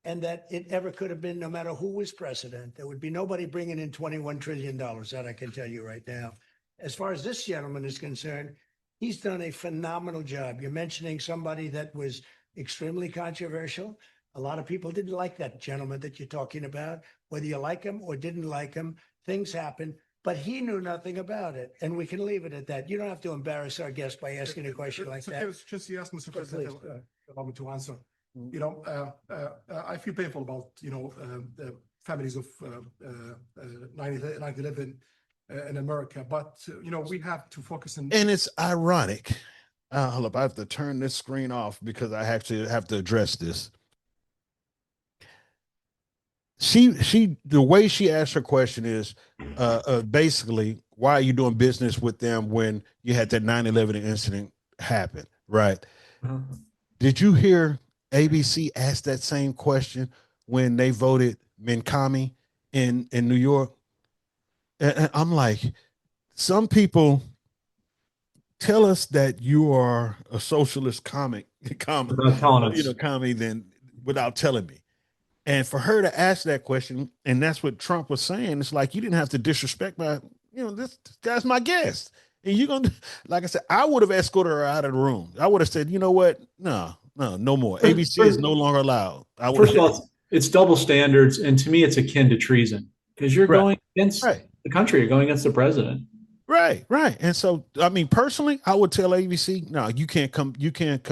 and that it ever could have been, no matter who was president. There would be nobody bringing in $21 trillion, that I can tell you right now. As far as this gentleman is concerned, he's done a phenomenal job. You're mentioning somebody that was extremely controversial. A lot of people didn't like that gentleman that you're talking about. Whether you like him or didn't like him, things happen. But he knew nothing about it, and we can leave it at that. You don't have to embarrass our guest by asking a question like that. Just you asked Mr. President, allow me to answer. I feel painful about the families of 9/11 in America, but we have to focus on. And it's ironic. Hold up, I have to turn this screen off because I actually have to address this. The way she asked her question is basically, why are you doing business with them when you had that 9/11 incident happen, right? Did you hear ABC ask that same question when they voted Minkami in New York? And I'm like, some people tell us that you are a socialist commie then without telling me. And for her to ask that question, and that's what Trump was saying, it's like, you didn't have to disrespect this guy's my guest. And you're going to, like I said, I would have escorted her out of the room. I would have said, you know what? No more. ABC is no longer allowed. First of all, it's double standards. And to me, it's akin to treason, because you're going against the country. You're going against the president. Right. And so, I mean, personally, I would tell ABC, no, you can't come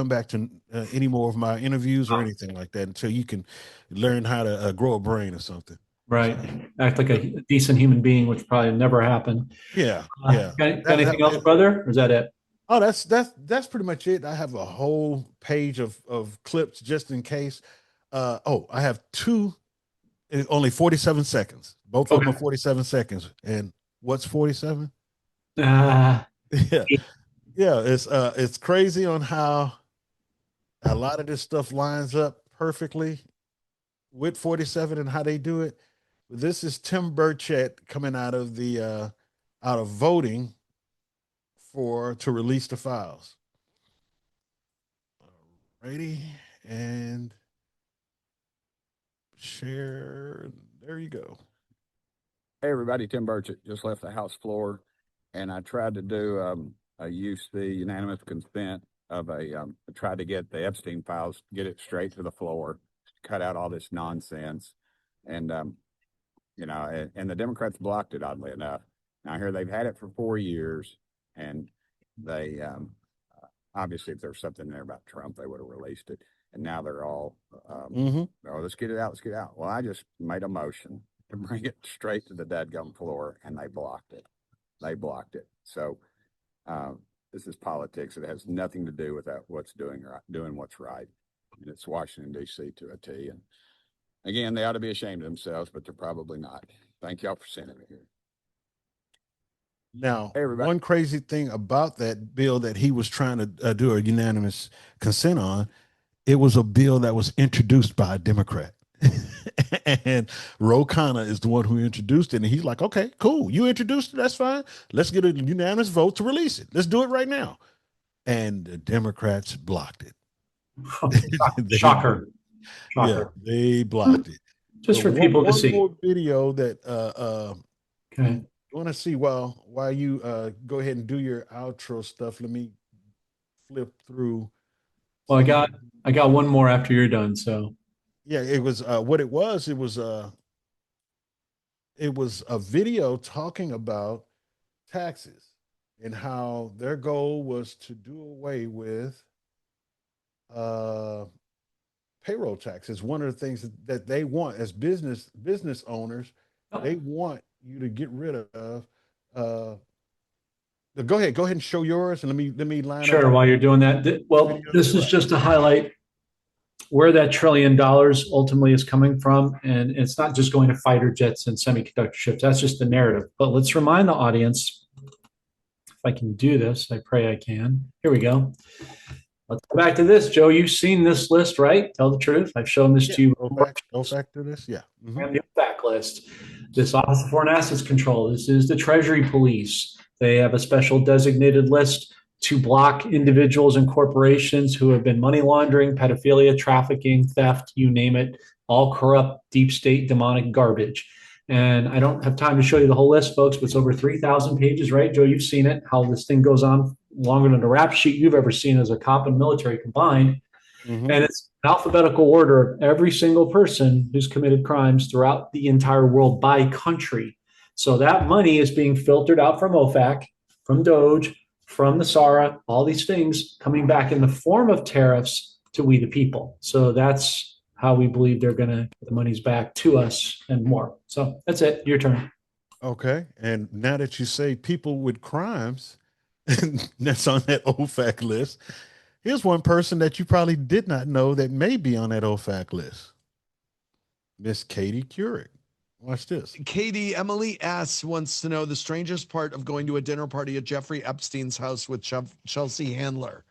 back to any more of my interviews or anything like that until you can learn how to grow a brain or something. Right. Act like a decent human being, which probably never happened. Yeah. Got anything else, brother? Or is that it? Oh, that's pretty much it. I have a whole page of clips just in case. I have two, only 47 seconds. Both of them are 47 seconds. And what's 47? Yeah. Yeah, it's crazy on how a lot of this stuff lines up perfectly with 47 and how they do it. This is Tim Burchett coming out of the out of voting to release the files. Alrighty, and share. There you go. Hey everybody, Tim Burchett just left the House floor, and I tried to do a use the unanimous consent of tried to get the Epstein files, get it straight to the floor, cut out all this nonsense, and and the Democrats blocked it, oddly enough. Now here they've had it for 4 years, and they obviously if there's something there about Trump, they would have released it, and now they're all oh, let's get it out, let's get it out. Well, I just made a motion to bring it straight to the dadgum floor, and they blocked it. So this is politics. It has nothing to do with what's doing what's right. And it's Washington, D.C. to a T. And again, they ought to be ashamed of themselves, but they're probably not. Thank y'all for sending me here. Now, one crazy thing about that bill that he was trying to do a unanimous consent on, it was a bill that was introduced by a Democrat. And Ro Khanna is the one who introduced it. And he's like, okay, cool. You introduced it. That's fine. Let's get a unanimous vote to release it. Let's do it right now. And the Democrats blocked it. Shocker. Yeah, they blocked it. Just for people to see. One more video that okay. You want to see while you go ahead and do your outro stuff. Let me flip through. Well, I got one more after you're done. So yeah, it was what it was. It was a video talking about taxes and how their goal was to do away with payroll taxes. One of the things that they want as business owners, they want you to get rid of. Go ahead and show yours, and let me line up. Sure. While you're doing that, well, this is just to highlight where that $1 trillion ultimately is coming from, and it's not just going to fighter jets and semiconductor chips. That's just the narrative. But let's remind the audience, if I can do this, I pray I can. Here we go. Let's go back to this, Joe. You've seen this list, right? Tell the truth. I've shown this to you. Go back to this. Yeah. And the OFAC list. This Office of Foreign Assets Control. This is the Treasury Police. They have a special designated list to block individuals and corporations who have been money laundering, pedophilia, trafficking, theft, you name it, all corrupt, deep state, demonic garbage. And I don't have time to show you the whole list, folks, but it's over 3,000 pages, right? Joe, you've seen it, how this thing goes on longer than a rap sheet you've ever seen as a cop and military combined. And it's alphabetical order of every single person who's committed crimes throughout the entire world by country. So that money is being filtered out from OFAC, from Doge, from the SARA, all these things coming back in the form of tariffs to we the people. So that's how we believe they're going to get the money's back to us and more. So that's it. Your turn. Okay. And now that you say people with crimes, that's on that OFAC list, here's one person that you probably did not know that may be on that OFAC list. Miss Katie Couric. Watch this. Katie, Emily S. wants to know the strangest part of going to a dinner party at Jeffrey Epstein's house with Chelsea Handler.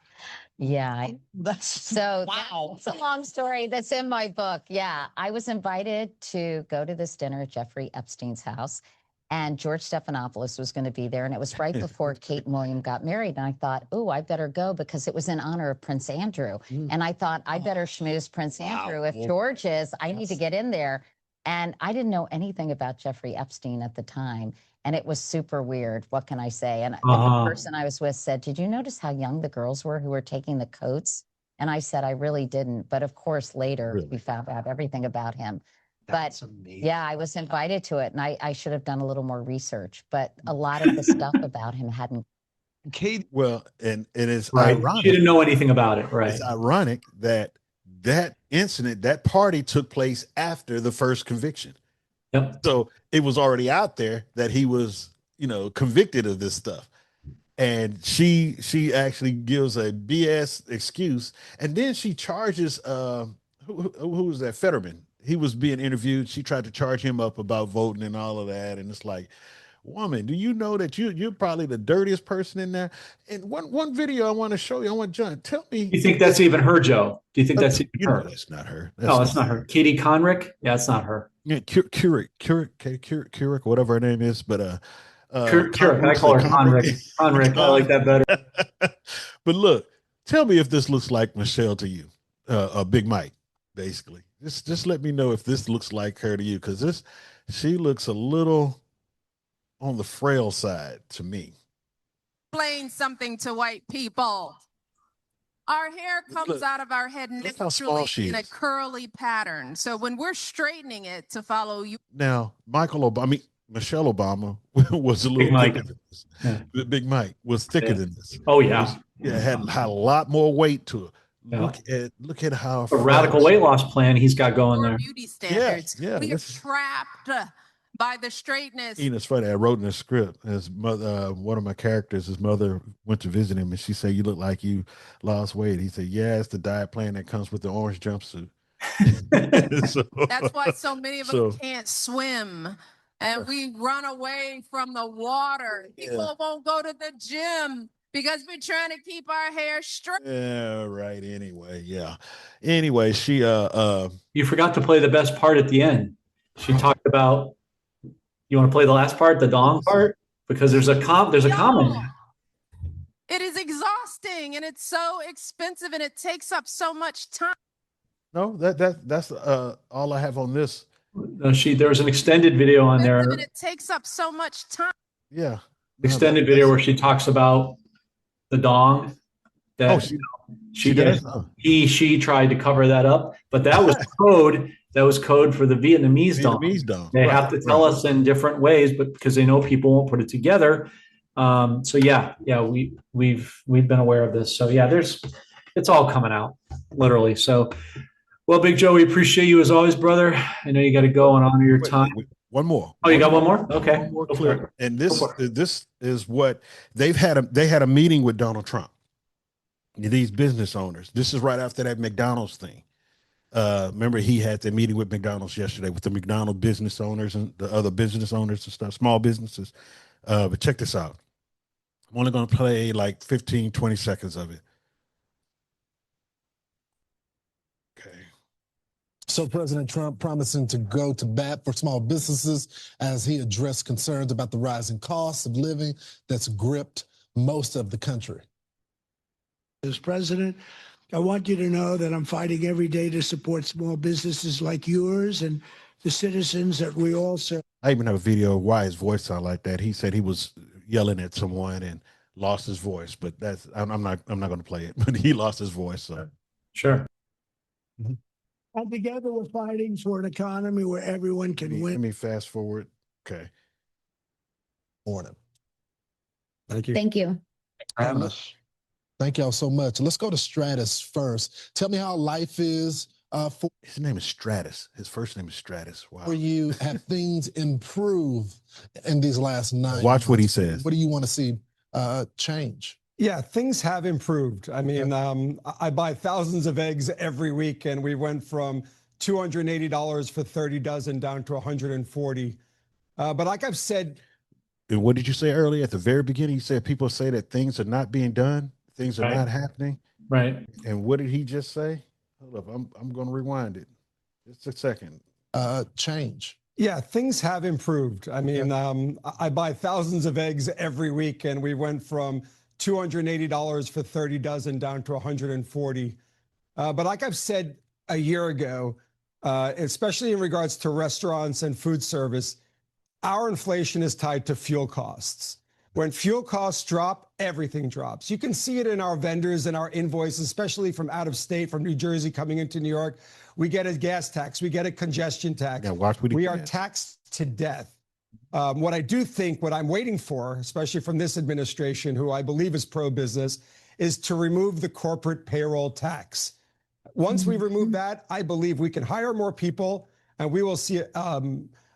Yeah. That's So wow. It's a long story that's in my book. Yeah. I was invited to go to this dinner at Jeffrey Epstein's house, and George Stephanopoulos was going to be there. And it was right before Kate and William got married. And I thought, oh, I better go because it was in honor of Prince Andrew. And I thought, I better schmooze Prince Andrew. If George is, I need to get in there. And I didn't know anything about Jeffrey Epstein at the time. And it was super weird. What can I say? And the person I was with said, did you notice how young the girls were who were taking the coats? And I said, I really didn't. But of course, later we found out everything about him. But yeah, I was invited to it, and I should have done a little more research. But a lot of the stuff about him hadn't. Kate, well, and it is ironic. She didn't know anything about it, right? It's ironic that incident, that party took place after the first conviction. Yep. So it was already out there that he was, convicted of this stuff. And she actually gives a BS excuse, and then she charges who was that, Fetterman. He was being interviewed. She tried to charge him up about voting and all of that, and it's like, woman, do you know that you're probably the dirtiest person in there? And one video I want to show you. I want John, tell me. You think that's even her, Joe? Do you think that's even You her? know, that's not her. No, it's not her. Katie Conrick? Yeah, it's not her. Yeah, Keurig, whatever her name is, but Keurig. I call her Conrick. Conrick. I like that better. But look, tell me if this looks like Michelle to you, Big Mike, basically. Just let me know if this looks like her to you, because she looks a little on the frail side to me. Explain something to white people. Our hair comes out of our head naturally in a curly pattern. So when we're straightening it to follow you. Now, Michelle Obama was a little thicker than this. Yeah. Big Mike was thicker than this. Oh yeah. Had a lot more weight to it. Yeah. Look at how a radical weight loss plan he's got going there. Beauty standards. Yeah. We are trapped by the straightness. It's funny. I wrote in the script, his mother, one of my characters, his mother went to visit him, and she said, "You look like you lost weight." He said, "Yeah, it's the diet plan that comes with the orange jumpsuit." That's why so many of us can't swim, and we run away from the water. People won't go to the gym because we're trying to keep our hair straight. Yeah, right. Anyway, she you forgot to play the best part at the end. She talked about. You want to play the last part, the dong part, because there's a comment. It is exhausting, and it's so expensive, and it takes up so much time. No, that's all I have on this. No, there was an extended video on there. And it takes up so much time. Yeah, extended video where she talks about the dong. That she tried to cover that up, but that was code. That was code for the Vietnamese dong. They have to tell us in different ways, but because they know people won't put it together. So we've been aware of this. So yeah, it's all coming out literally. So, well, Big Joe, we appreciate you as always, brother. I know you got to go and honor your time. One more. Oh, you got one more? Okay. One more. And this is what they had a meeting with Donald Trump. These business owners. This is right after that McDonald's thing. Remember, he had the meeting with McDonald's yesterday with the McDonald's business owners and the other business owners and stuff, small businesses. But check this out. I'm only going to play like 15, 20 seconds of it. Okay. So President Trump promising to go to bat for small businesses as he addressed concerns about the rising cost of living that's gripped most of the country. As president, I want you to know that I'm fighting every day to support small businesses like yours and the citizens that we all serve. I even have a video of why his voice sounded like that. He said he was yelling at someone and lost his voice, but I'm not going to play it. But he lost his voice. So sure. Mm-hmm. And together we're fighting for an economy where everyone can win. Let me fast forward. Okay. Morning. Thank you. Thank you. Thank y'all so much. Let's go to Stratus first. Tell me how life is for his name is Stratus. His first name is Stratus. Wow. For you, have things improved in these last 9 months? Watch what he says. What do you want to see change? Yeah, things have improved. I mean, I buy thousands of eggs every week, and we went from $280 for 30 dozen down to $140. But like I've said. And what did you say earlier at the very beginning? You said people say that things are not being done. Things are not happening. Right. And what did he just say? Hold up. I'm going to rewind it. Just a second. Change. Yeah, things have improved. I mean, I buy thousands of eggs every week, and we went from $280 for 30 dozen down to $140. But like I've said a year ago, especially in regards to restaurants and food service, our inflation is tied to fuel costs. When fuel costs drop, everything drops. You can see it in our vendors and our invoices, especially from out of state, from New Jersey coming into New York. We get a gas tax. We get a congestion tax. Yeah, watch what we are taxed to death. What I do think, what I'm waiting for, especially from this administration, who I believe is pro-business, is to remove the corporate payroll tax. Once we remove that, I believe we can hire more people, and we will see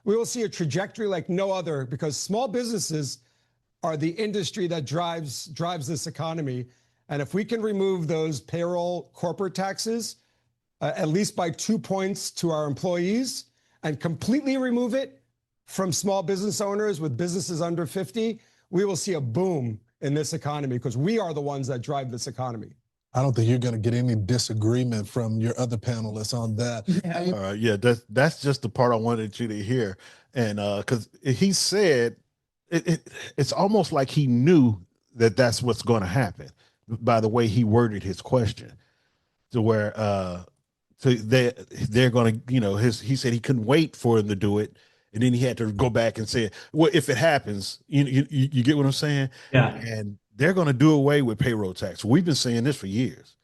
we will see a trajectory like no other, because small businesses are the industry that drives this economy. And if we can remove those payroll corporate taxes, at least by 2 points to our employees, and completely remove it from small business owners with businesses under 50, we will see a boom in this economy, because we are the ones that drive this economy. I don't think you're going to get any disagreement from your other panelists on that. Yeah. All right, yeah, that's just the part I wanted you to hear, and because he said it's almost like he knew that that's what's going to happen by the way he worded his question, to where so they're going to, you know, he said he couldn't wait for him to do it, and then he had to go back and say, well, if it happens, you get what I'm saying? Yeah. And they're going to do away with payroll tax. We've been saying this for years,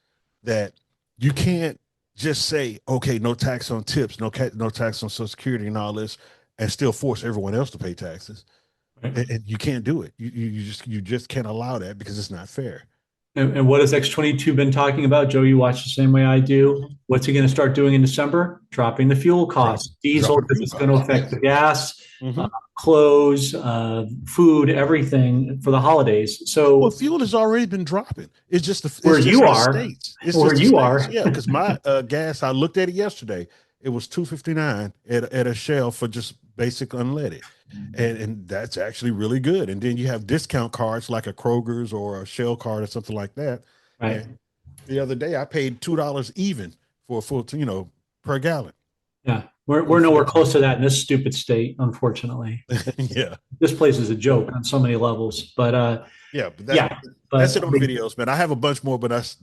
that you can't just say, okay, no tax on tips, no tax on Social Security and all this, and still force everyone else to pay taxes. Right. And you can't do it. You just can't allow that, because it's not fair. And what has X22 been talking about? Joe, you watch the same way I do. What's he going to start doing in December? Dropping the fuel costs. Diesel, because it's going to affect the gas, clothes, food, everything for the holidays. So, well, fuel has already been dropping. It's just where you are, where you are. Yeah, because my gas, I looked at it yesterday. It was $2.59 at a Shell for just basic unleaded. And that's actually really good. And then you have discount cards like a Kroger's or a Shell card or something like that. Right. And the other day I paid $2 even for a full, per gallon. Yeah, we're nowhere close to that in this stupid state, unfortunately. Yeah, this place is a joke on so many levels. But that's it on videos, man. I have a bunch more, but that's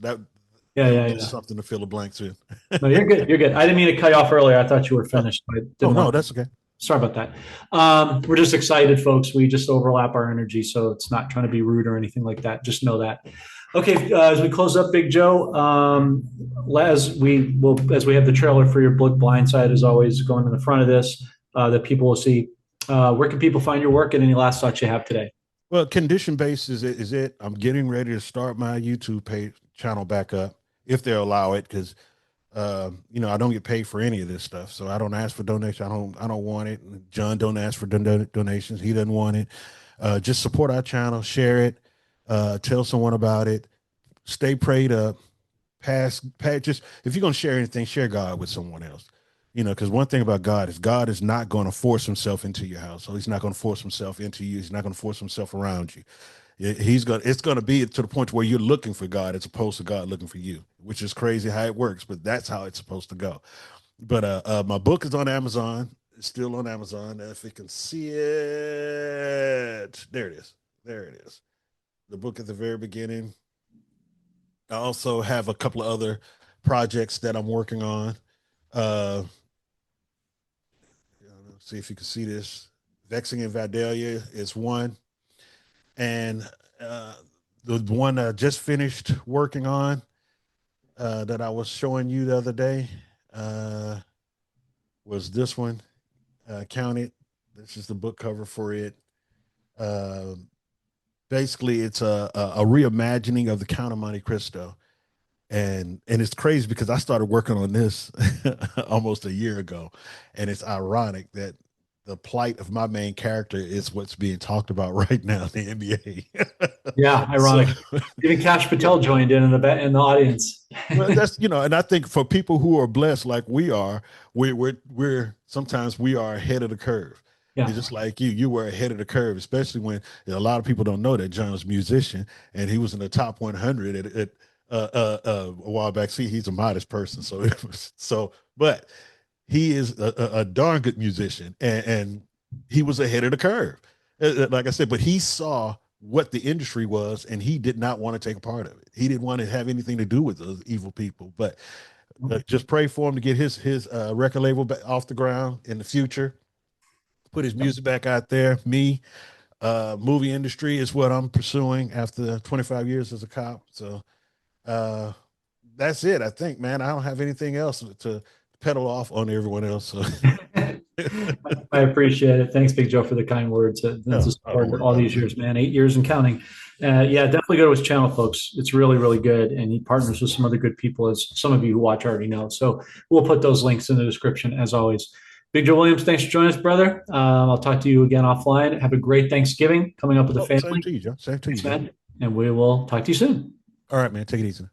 something to fill the blanks in. No, you're good. You're good. I didn't mean to cut you off earlier. I thought you were finished. No, that's okay. Sorry about that. We're just excited, folks. We just overlap our energy, so it's not trying to be rude or anything like that. Just know that. Okay, as we close up, Big Joe, as we have the trailer for your book, Blindside, as always, going in the front of this, that people will see. Where can people find your work, and any last thoughts you have today? Well, condition based is it. I'm getting ready to start my YouTube page channel back up, if they'll allow it, because I don't get paid for any of this stuff, so I don't ask for donations. I don't want it. John don't ask for donations. He doesn't want it. Just support our channel, share it, tell someone about it, stay prayed up, just if you're going to share anything, share God with someone else, because one thing about God is not going to force himself into your house. So he's not going to force himself into you. He's not going to force himself around you. It's going to be to the point where you're looking for God as opposed to God looking for you, which is crazy how it works, but that's how it's supposed to go. But my book is on Amazon. It's still on Amazon. If you can see it, there it is. There it is. The book at the very beginning. I also have a couple of other projects that I'm working on. Let's see if you can see this. Vexing in Vidalia is one. And the one I just finished working on that I was showing you the other day was this one, Count It. This is the book cover for it. Basically, it's a reimagining of the Count of Monte Cristo. And it's crazy because I started working on this almost a year ago. And it's ironic that the plight of my main character is what's being talked about right now in the NBA. Yeah, ironic. So, even Cash Patel joined in the audience. Well, that's and I think for people who are blessed like we are, we're sometimes we are ahead of the curve. Yeah, and just like you were ahead of the curve, especially when a lot of people don't know that John's a musician and he was in the top 100 at a while back. See, he's a modest person, but he is a darn good musician, and he was ahead of the curve, like I said. But he saw what the industry was, and he did not want to take a part of it. He didn't want to have anything to do with those evil people. But just pray for him to get his record label back off the ground in the future. Put his music back out there. Movie industry is what I'm pursuing after 25 years as a cop. So that's it, I think, man. I don't have anything else to pedal off on everyone else. So. I appreciate it. Thanks, Big Joe, for the kind words. That's a support all these years, man. 8 years and counting. Definitely go to his channel, folks. It's really, really good. And he partners with some other good people, as some of you who watch already know. So we'll put those links in the description, as always. Big Joe Williams, thanks for joining us, brother. I'll talk to you again offline. Have a great Thanksgiving coming up with the family. Same to you, Joe. Same to you, man. And we will talk to you soon. All right, man. Take it easy.